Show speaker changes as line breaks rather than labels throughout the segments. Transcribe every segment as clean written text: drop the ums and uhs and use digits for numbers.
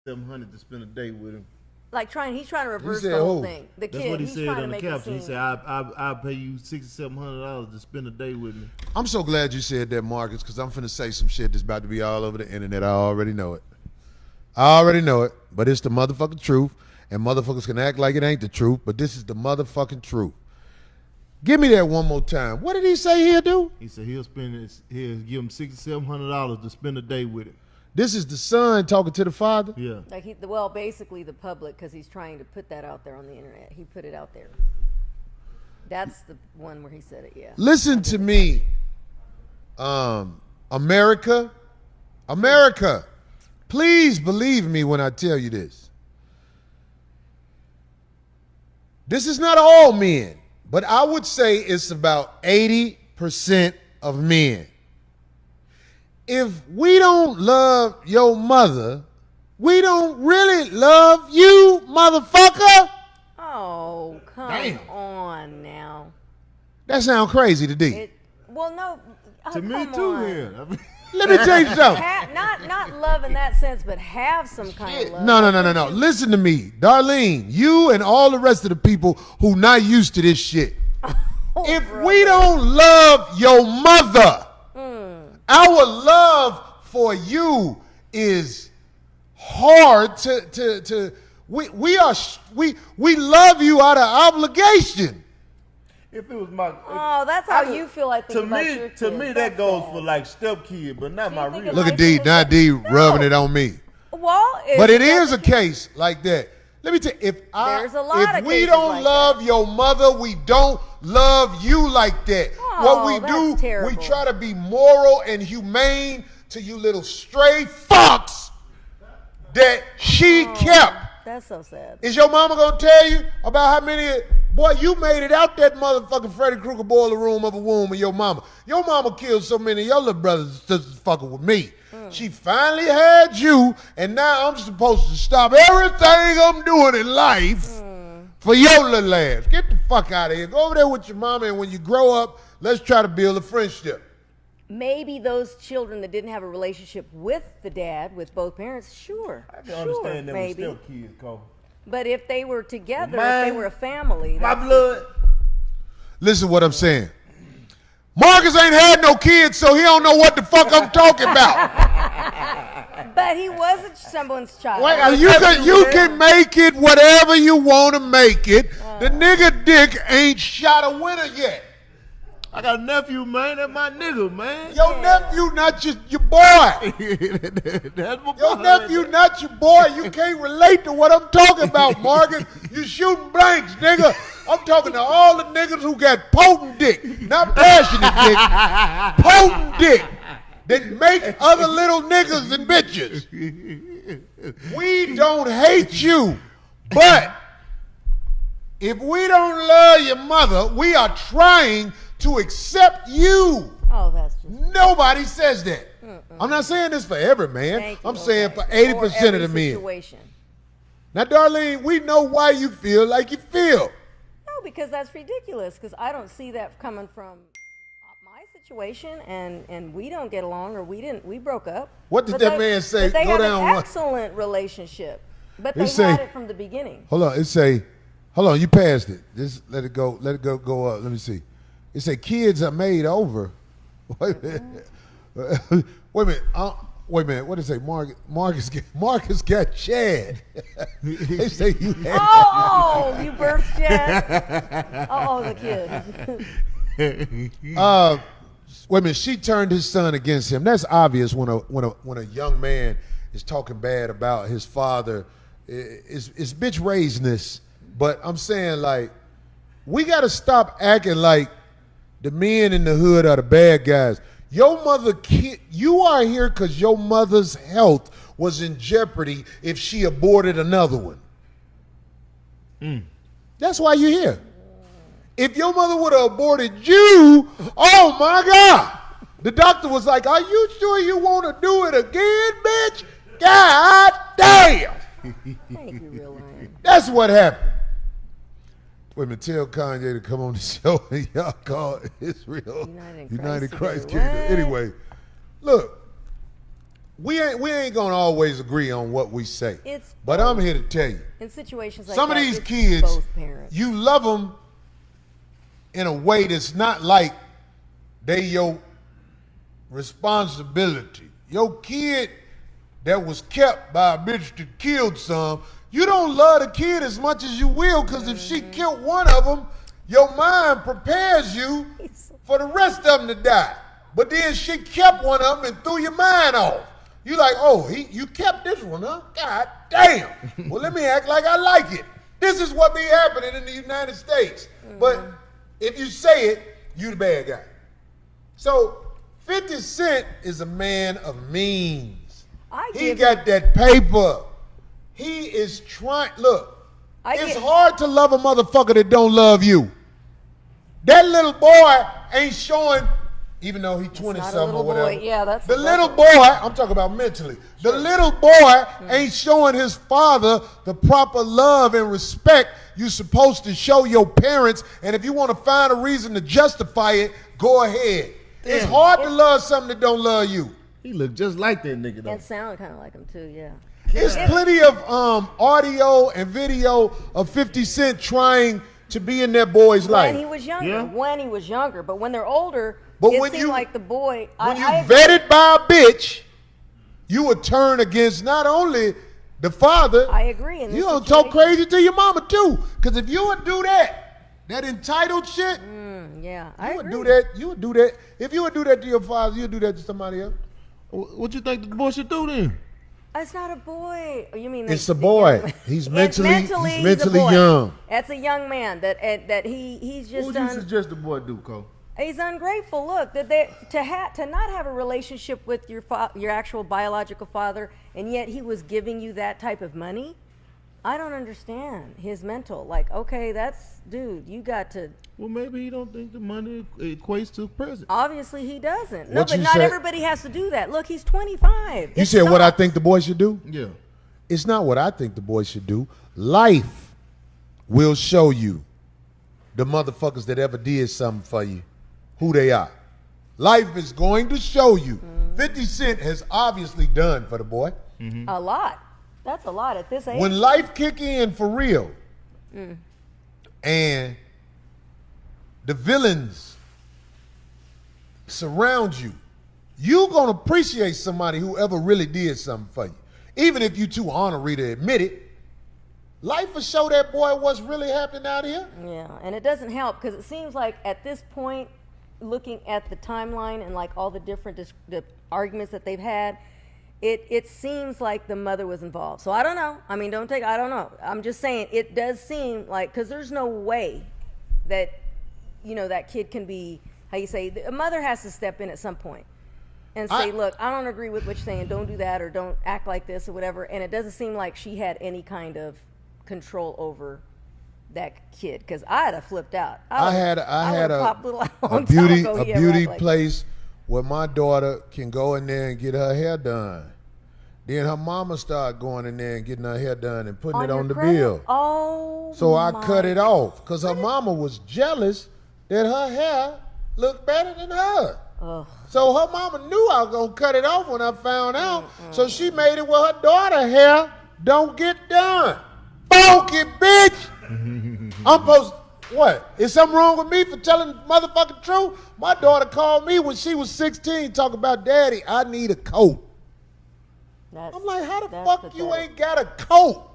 700 to spend a day with him.
Like he's trying to reverse
said,
the whole thing. The
That's
kid,
what he
he's
said
trying to
on the
make
caption. He
it seem.
said, I'll pay you $6,700 to spend a day with me.
I'm so glad you said that, Marcus, because I'm finna say some shit that's about to be all over the internet. I already know it. But it's the motherfucking truth, and motherfuckers can act like it ain't the truth, but this is the motherfucking truth. Give me that one more time. What did he say he'll do?
He said he'll give him $6,700 to spend a day with him.
This is the son talking to the father?
Yeah.
Like basically the public, because he's trying to put that out there on the internet. He put it out there. That's the one where he said it. Yeah.
Listen to me, America. Please believe me when I tell you this. This is not all men, but I would say it's about 80% of men. If we don't love your mother, we don't really love you, motherfucker.
Oh, come on now.
That sounds crazy to D.
Well, no.
To me too, here.
Let me tell you something.
Not love in that sense, but have some kind of love.
No. Listen to me. Darlene, you and all the rest of the people who not used to this shit. If we don't love your mother, our love for you is hard to we love you out of obligation.
If it was my
that's how you feel. I think about your kids.
To me that goes for like stepkid, but not my real.
Look at D, not D rubbing it on me.
Well,
but it is a case like that. Let me tell you, if we don't love your mother, we don't love you like that. What we do, we try to be moral and humane to you little stray fucks that she kept.
That's so sad.
Is your mama gonna tell you about how many? Boy, you made it out that motherfucking Freddy Krueger boiler room of a womb of your mama. Your mama killed so many of your little brothers and sisters fucking with me. She finally had you, and now I'm supposed to stop everything I'm doing in life for your little ass. Get the fuck out of here. Go over there with your mama, and when you grow up, let's try to build a friendship.
Maybe those children that didn't have a relationship with the dad, with both parents, sure.
I can understand them
maybe.
stepkids, Cole.
But if they were together, if they were a family.
My blood.
Listen what I'm saying. Marcus ain't had no kids, so he don't know what the fuck I'm talking about.
But he was someone's child.
Wait, you can make it whatever you want to make it. The nigga dick ain't shot a winner yet.
I got a nephew, man. That's my nigga, man.
Your nephew not your boy.
That's my
Your
boy.
nephew not your boy. You can't relate to what I'm talking about, Marcus. You shooting blanks, nigga. I'm talking to all the niggas who got potent dick, not passionate dick, potent dick that make other little niggas and bitches. We don't hate you, but if we don't love your mother, we are trying to accept you.
Oh, that's just...
Nobody says that. I'm not saying this for every man. I'm saying for 80% of the men. Now, Darlene, we know why you feel like you feel.
No, because that's ridiculous. Because I don't see that coming from my situation, and we don't get along, or we broke up.
What did that man say?
They
Go
have
down
an
one.
excellent relationship, but they
say,
had it from the beginning.
Hold on, you passed it. Just let it go go up. Let me see. It say kids are made over. Wait a minute. Wait a minute. What did it say? Marcus got Chad. They say you had.
Oh, you birthed Chad. Oh, the kid.
Wait a minute. She turned his son against him. That's obvious when a young man is talking bad about his father. It's bitch raisedness. But I'm saying, like, we got to stop acting like the men in the hood are the bad guys. Your mother, you are here because your mother's health was in jeopardy if she aborted another one. That's why you're here. If your mother would have aborted you, oh my God. The doctor was like, are you sure you want to do it again, bitch? God damn.
Thank you, real lion.
That's what happened. Wait a minute, tell Kanye to come on the show and y'all call Israel United Christ Kingdom. Anyway, look, we ain't gonna always agree on what we say.
It's
but I'm here to tell you,
in situations like
some
that,
of these
it's
kids,
both parents.
you love them in a way that's not like they your responsibility. Your kid that was kept by a bitch that killed some, you don't love the kid as much as you will, because if she killed one of them, your mind prepares you for the rest of them to die. But then she kept one of them and threw your mind off. You like, oh, you kept this one, huh? God damn. Well, let me act like I like it. This is what be happening in the United States. But if you say it, you the bad guy. So 50 Cent is a man of means. He got that paper. He is trying. Look, it's hard to love a motherfucker that don't love you. That little boy ain't showing, even though he 20-something or whatever.
Boy. Yeah, that's
the little boy, I'm talking about mentally. The little boy ain't showing his father the proper love and respect you're supposed to show your parents. And if you want to find a reason to justify it, go ahead. Damn. It's hard to love something that don't love you.
He looked just like that nigga though.
And sounded kind of like him too, yeah.
There's plenty of audio and video of 50 Cent trying to be in that boy's life.
When he was younger, but when they're older,
but
it
when
seemed like the boy.
When you vetted by a bitch, you would turn against not only the father.
I agree.
You gonna talk crazy to your mama too, because if you would do that entitled shit.
Yeah,
I would do that. You would do that. If you would do that to your father, you'd do that to somebody else.
What you think the boy should do then?
It's not a boy. You mean
it's a boy? He's mentally young.
That's a young man that he's just.
What would you suggest the boy do, Cole?
He's ungrateful. Look, that to not have a relationship with your actual biological father, and yet he was giving you that type of money. I don't understand his mental. Like, okay, dude, you got to.
Well, maybe he don't think the money equates to present.
Obviously, he doesn't. No,
What
but
you
not
said-
everybody has to do that. Look, he's 25.
You said what I think the boy should do?
Yeah.
It's not what I think the boy should do. Life will show you the motherfuckers that ever did something for you, who they are. Life is going to show you. 50 Cent has obviously done for the boy.
A lot. That's a lot at this age.
When life kick in for real, and the villains surround you, you gonna appreciate somebody who ever really did something for you. Even if you too ornery to admit it, life will show that boy what's really happening out here.
Yeah, and it doesn't help because it seems like at this point, looking at the timeline and like all the different the arguments that they've had, it seems like the mother was involved. So I don't know. I mean, I don't know. I'm just saying it does seem like, because there's no way that, that kid can be, how you say, a mother has to step in at some point and say, look, I don't agree with what you're saying. Don't do that or don't act like this or whatever. And it doesn't seem like she had any kind of control over that kid, because I'd have flipped out.
I had a beauty place where my daughter can go in there and get her hair done. Then her mama started going in there and getting her hair done and putting it on the bill.
Oh,
so I cut it off because her mama was jealous that her hair looked better than her.
Ugh.
So her mama knew I was going to cut it off when I found out. So she made it where her daughter hair don't get done. Funky bitch. I'm supposed what? Is something wrong with me for telling the motherfucking truth? My daughter called me when she was 16 talking about, Daddy, I need a coat. I'm like, how the fuck you ain't got a coat?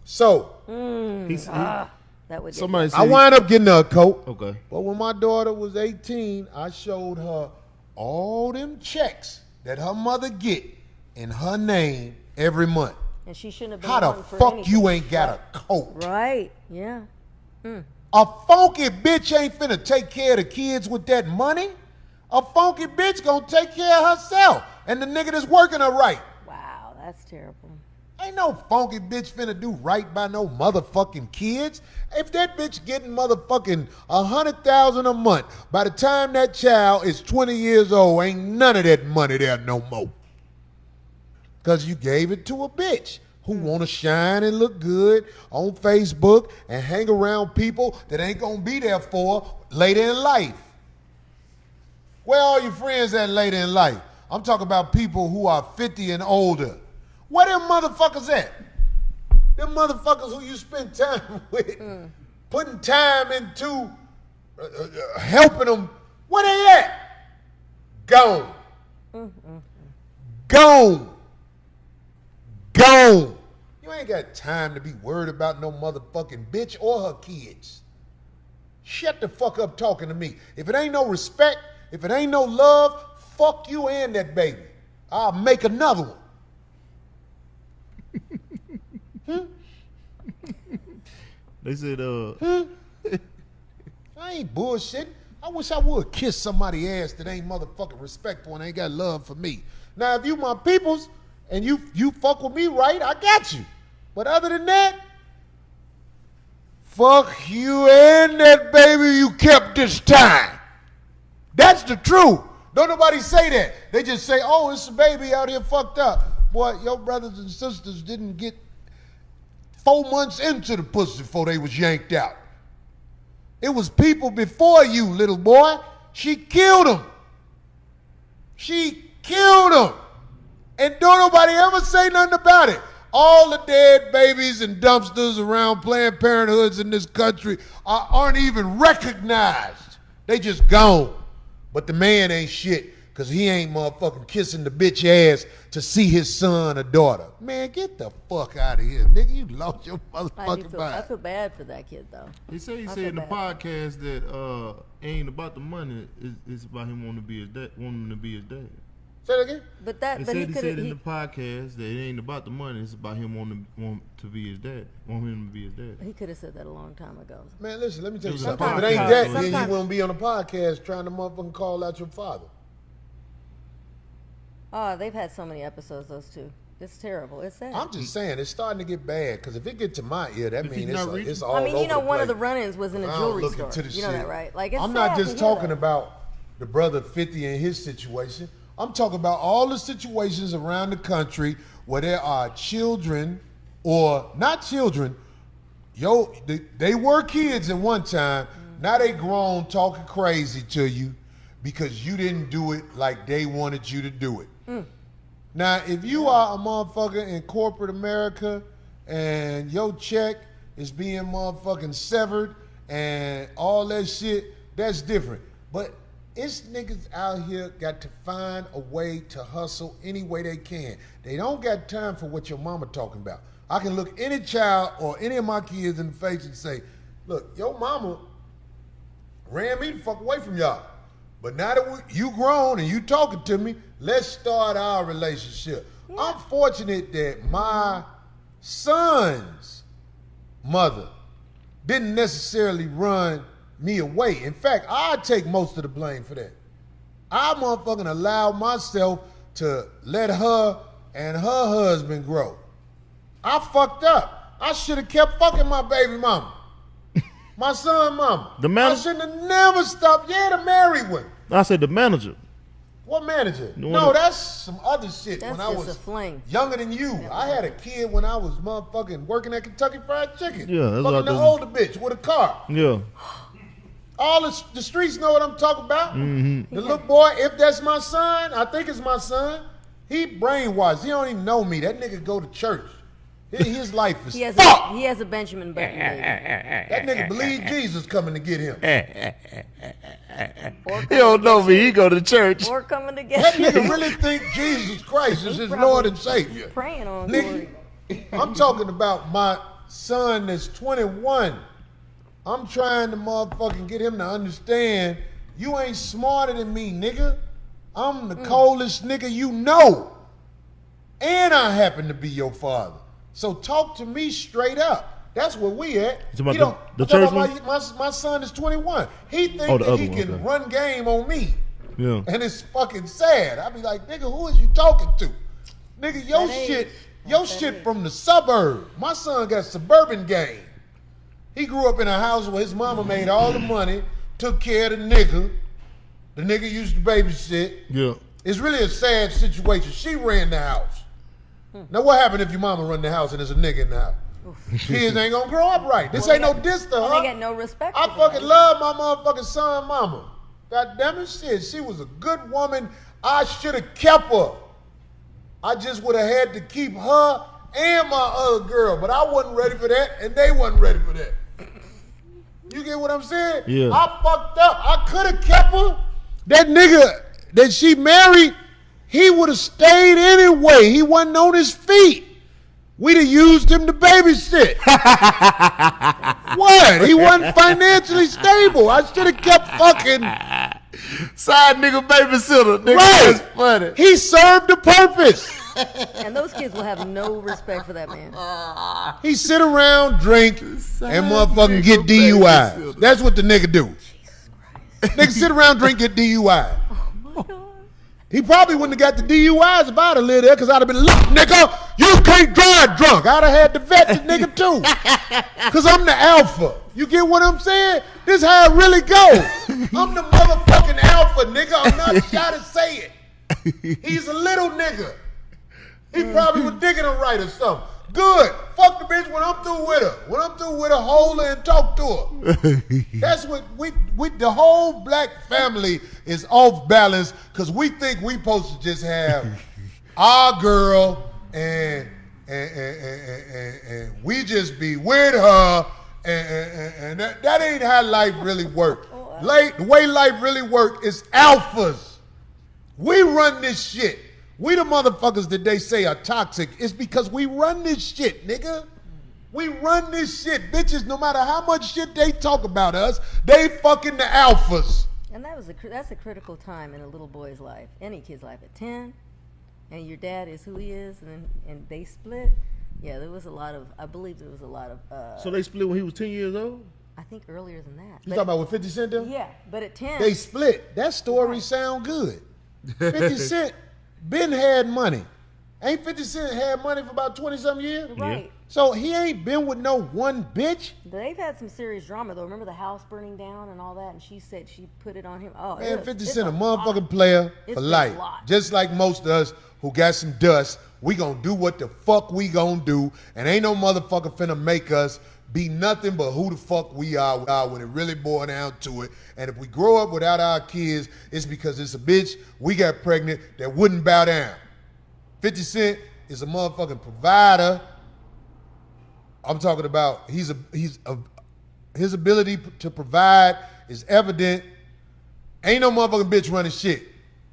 So,
that would
I wound up getting her a coat.
Okay.
But when my daughter was 18, I showed her all them checks that her mother get in her name every month.
And she shouldn't have been.
How the fuck you ain't got a coat?
Right, yeah.
A funky bitch ain't finna take care of the kids with that money. A funky bitch gonna take care of herself and the nigga that's working her right.
Wow, that's terrible.
Ain't no funky bitch finna do right by no motherfucking kids. If that bitch getting motherfucking $100,000 a month, by the time that child is 20 years old, ain't none of that money there no more. Cause you gave it to a bitch who want to shine and look good on Facebook and hang around people that ain't going to be there for later in life. Where are your friends at later in life? I'm talking about people who are 50 and older. Where them motherfuckers at? Them motherfuckers who you spend time with, putting time into helping them. Where they at? Gone. Gone. Gone. You ain't got time to be worried about no motherfucking bitch or her kids. Shut the fuck up talking to me. If it ain't no respect, if it ain't no love, fuck you and that baby. I'll make another one.
They said,
I ain't bullshit. I wish I would kiss somebody's ass that ain't motherfucking respectful and ain't got love for me. Now, if you my peoples and you fuck with me right, I got you. But other than that, fuck you and that baby you kept this time. That's the truth. Don't nobody say that. They just say, oh, it's a baby out here fucked up. Boy, your brothers and sisters didn't get 4 months into the pussy before they was yanked out. It was people before you, little boy. She killed them. She killed them. And don't nobody ever say nothing about it. All the dead babies and dumpsters around Planned Parenthoods in this country aren't even recognized. They just gone. But the man ain't shit because he ain't motherfucking kissing the bitch ass to see his son or daughter. Man, get the fuck out of here, nigga. You lost your motherfucking mind.
I feel bad for that kid, though.
he said in the podcast that it ain't about the money. It's about him wanting to be his dad.
Say that again?
But that,
He
but
said
he
in
could
the podcast that it ain't about the money. It's about him want to be his dad. Want him to be his dad.
He could have said that a long time ago.
Man, listen, let me tell you
It was a
something. If it
podcast.
ain't that, then you
Sometimes-
won't be on a podcast trying to motherfucking call out your father.
Oh, they've had so many episodes, those two. It's terrible. It's sad.
I'm just saying, it's starting to get bad, because if it get to my ear, that
If
means
he's not reaching-
it's all
I mean,
over
you know,
the
one of
place.
the run-ins was in a
I don't
jewelry
look
store.
into the
You know
shit.
that, right? Like, it's
I'm
sad
not
to
just
hear
talking
that.
about the brother 50 and his situation. I'm talking about all the situations around the country where there are children, or not children, they were kids at one time. Now they grown talking crazy to you because you didn't do it like they wanted you to do it. Now, if you are a motherfucker in corporate America and your check is being motherfucking severed and all that shit, that's different. But it's niggas out here got to find a way to hustle any way they can. They don't got time for what your mama talking about. I can look any child or any of my kids in the face and say, look, your mama ran me the fuck away from y'all. But now that you grown and you talking to me, let's start our relationship. Yeah. I'm fortunate that my son's mother didn't necessarily run me away. In fact, I take most of the blame for that. I motherfucking allowed myself to let her and her husband grow. I fucked up. I should have kept fucking my baby mama. My son mama. I shouldn't have never stopped. Yeah, the married one.
I said the manager.
What manager?
No,
No, that's some other shit.
That's
when I
just
was
a fling.
younger than you. I had a kid when I was motherfucking working at Kentucky Fried Chicken.
Yeah, that's what
fucking
I
the
do.
older bitch with a car.
Yeah.
All the streets know what I'm talking about.
Mm-hmm.
The little boy, if that's my son, I think it's my son. He brainwashed. He don't even know me. That nigga go to church. His life is
He has
fucked.
he has a Benjamin Button baby.
That nigga believe Jesus coming to get him.
Or
He don't know me. He go to church.
Or coming
That
together.
nigga really think Jesus Christ is his Lord and Savior.
Praying on
Nigga,
Corey.
I'm talking about my son that's 21. I'm trying to motherfucking get him to understand you ain't smarter than me, nigga. I'm the coldest nigga you know. And I happen to be your father. So talk to me straight up. That's where we at.
It's about
He don't-
the
I'm talking
church
about my son is 21. He think
Oh, the
that
other
he
one,
can
okay.
run game on me.
Yeah.
And it's fucking sad. I be like, nigga, who is you talking to? Nigga, your
That
shit,
age.
your
That
shit
age.
from the suburb. My son got suburban game. He grew up in a house where his mama made all the money, took care of the nigga. The nigga used to babysit.
Yeah.
It's really a sad situation. She ran the house. Now what happened if your mama run the house and there's a nigga in the house? Kids ain't gonna grow up right. This ain't no diss to her.
They got no respect.
I
for
fucking
them.
love my motherfucking son mama. God damn it, shit. She was a good woman. I should have kept her. I just would have had to keep her and my other girl, but I wasn't ready for that, and they wasn't ready for that. You get what I'm saying?
Yeah.
I fucked up. I could have kept her. That nigga that she married, he would have stayed anyway. He wasn't on his feet. We'd have used him to babysit. What? He wasn't financially stable. I should have kept fucking.
Side nigga babysitter. Nigga,
Right.
that's funny.
He served a purpose.
And those kids will have no respect for that man.
He sit around, drink, and motherfucking
nigga
get DUI.
babysitter.
That's what the nigga do. Nigga sit around, drink, get DUI. He probably wouldn't have got the DUIs if I'd have lived there, because I'd have been, look, nigga, you can't drive drunk. I'd have had to vet the nigga too. Because I'm the alpha. You get what I'm saying? This is how it really go. I'm the motherfucking alpha, nigga. I'm not shy to say it. He's a little nigga. He probably was digging her right or something. Good. Fuck the bitch when I'm through with her. When I'm through with her, hold her and talk to her. That's what we the whole black family is off balance because we think we supposed to just have our girl and we just be with her and that ain't how life really works. The way life really works is alphas. We run this shit. We the motherfuckers that they say are toxic. It's because we run this shit, nigga. We run this shit. Bitches, no matter how much shit they talk about us, they fucking the alphas.
And that's a critical time in a little boy's life, any kid's life. At 10, and your dad is who he is, and they split. Yeah, there was a lot of. I believe there was a lot of.
So they split when he was 10 years old?
I think earlier than that.
You talking about with 50 Cent though?
Yeah, but at 10,
They split. That story sound good. 50 Cent been had money. Ain't 50 Cent had money for about 20-something years?
right.
So he ain't been with no one bitch.
They've had some serious drama though. Remember the house burning down and all that, and she said she put it on him. Oh,
Man,
it's
50
it's
Cent a
lot.
motherfucking player
It's
for
been a
life.
lot.
Just like most of us who got some dust, we gonna do what the fuck we gonna do, and ain't no motherfucker finna make us be nothing but who the fuck we are when it really boils down to it. And if we grow up without our kids, it's because it's a bitch we got pregnant that wouldn't bow down. 50 Cent is a motherfucking provider. I'm talking about his ability to provide is evident. Ain't no motherfucking bitch running shit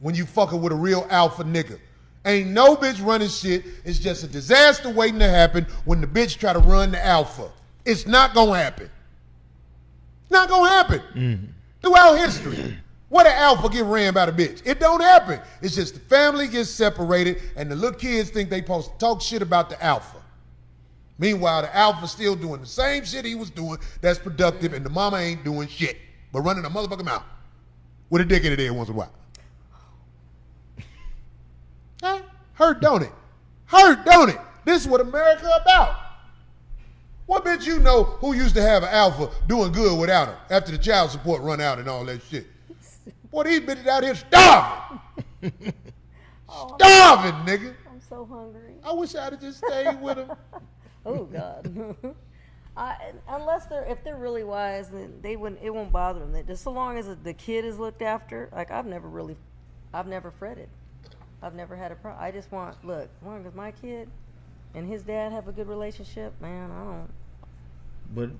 when you fucking with a real alpha nigga. Ain't no bitch running shit. It's just a disaster waiting to happen when the bitch try to run the alpha. It's not gonna happen. Not gonna happen. Throughout history, what an alpha get ran by the bitch? It don't happen. It's just the family gets separated and the little kids think they supposed to talk shit about the alpha. Meanwhile, the alpha's still doing the same shit he was doing that's productive, and the mama ain't doing shit but running a motherfucking mouth with a dick in it every once in a while. Huh? Hurt, don't it? Hurt, don't it? This is what America about. What bitch you know who used to have an alpha doing good without him after the child support run out and all that shit? Boy, these bitches out here starving. Starving, nigga.
I'm so hungry.
I wish I'd have just stayed with him.
Oh God. If they're really wise, then it won't bother them. Just so long as the kid is looked after. Like I've never fretted. I've never had a problem. I just want, look, as long as my kid and his dad have a good relationship, man,
But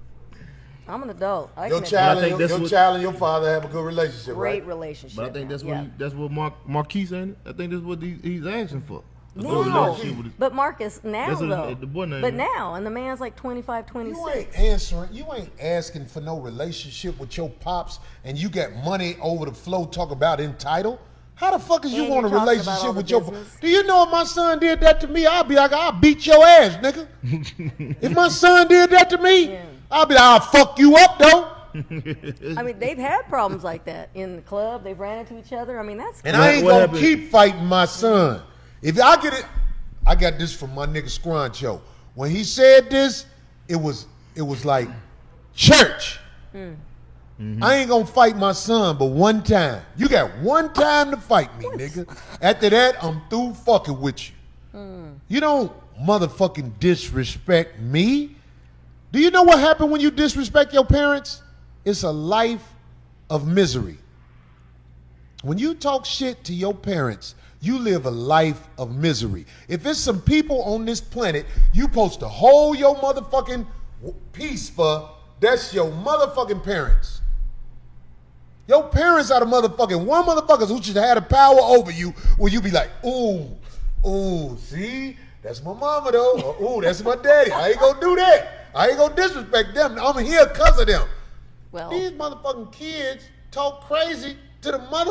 I'm an adult.
Your child and your father have a good relationship,
Great
right?
relationship.
I think that's
yeah.
what Marquise ain't it? I think that's what he's asking for.
No, but Marcus, now
That's
though.
the boy name,
but
right?
now, and the man's like 25, 26.
You ain't asking for no relationship with your pops and you got money over the flow talk about entitled. How the fuck is you
And
want a
you're talking about
relationship
all the
with your
business.
Do you know if my son did that to me, I'll be like, I'll beat your ass, nigga. If my son did that to me,
Yeah.
I'll be like, I'll fuck you up though.
I mean, they've had problems like that in the club. They've ran into each other. I mean, that's
And I ain't gonna
happened?
keep fighting my son. If I get it, I got this from my nigga Scruncho. When he said this, it was like church. I ain't gonna fight my son, but one time. You got one time to fight me, nigga. After that, I'm through fucking with you. You don't motherfucking disrespect me. Do you know what happened when you disrespect your parents? It's a life of misery. When you talk shit to your parents, you live a life of misery. If there's some people on this planet you supposed to hold your motherfucking peace for, that's your motherfucking parents. Your parents are the motherfuckers who should have the power over you where you be like, ooh, see? That's my mama though. Or, ooh, that's my daddy. I ain't gonna do that. I ain't gonna disrespect them. I'm here because of them.
Well,
These motherfucking kids talk crazy to the motherfuckers.